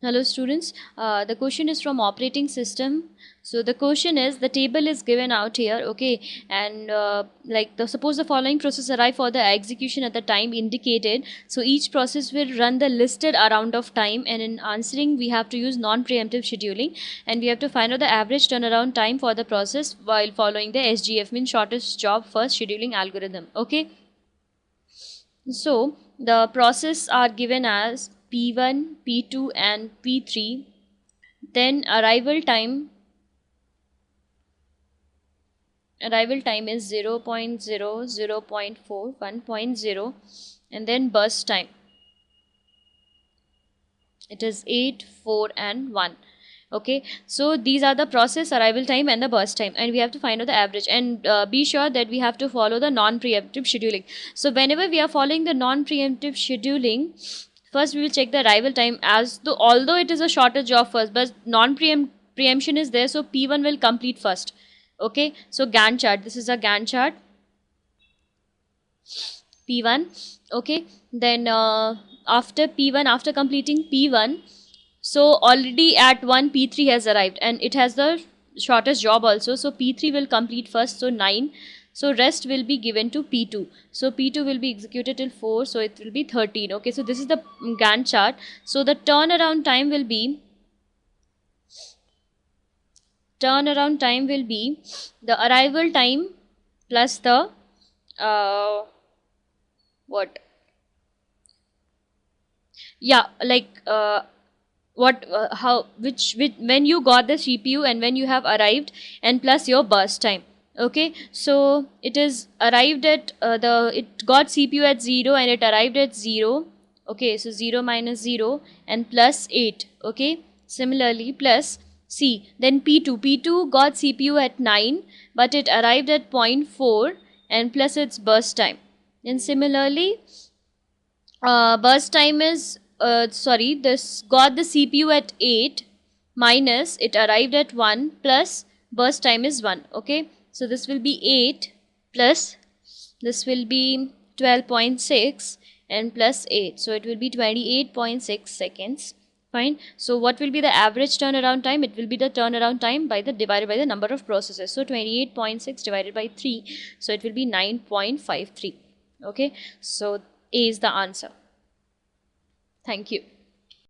Hello students, the question is from operating system. So the question is, the table is given out here, okay, and suppose the following process arrive for the execution at the time indicated. So each process will run the listed amount of time, and in answering we have to use non-preemptive scheduling, and we have to find out the average turnaround time for the process while following the SGF, means shortest job first scheduling algorithm. Okay, so the process are given as P1, P2 and P3. Then arrival time is 0, 0.0, 0, 0.4, 1.0, and then burst time, it is 8, 4 and 1. Okay, so these are the process, arrival time and the burst time, and we have to find out the average, and be sure that we have to follow the non-preemptive scheduling. So whenever we are following the non-preemptive scheduling, first we will check the arrival time, as though although it is a shorter job first, but non-preemption is there, so P1 will complete first. Okay, so Gantt chart, this is a Gantt chart, P1. Okay, then after P1, after completing P1, so already at 1 P3 has arrived, and it has the shortest job also, so P3 will complete first, so 9. So rest will be given to P2, so P2 will be executed till 4, so it will be 13. Okay, so this is the Gantt chart. So the turnaround time will be the arrival time plus the what yeah like what how which when you got the CPU and when you have arrived, and plus your burst time. Okay, so it is arrived at it got CPU at 0 and it arrived at 0. Okay, so 0 minus 0 and plus 8. Okay, similarly plus C, then P2 got CPU at 9 but it arrived at 0.4 and plus its burst time. And similarly burst time is this got the CPU at 8 minus it arrived at 1 plus burst time is 1. Okay, so this will be 8 plus this will be 12.6 and plus 8, so it will be 28.6 seconds. Fine, so what will be the average turnaround time? It will be the turnaround time by the divided by the number of processes, so 28.6 divided by 3, so it will be 9.53. Okay, so A is the answer. Thank you.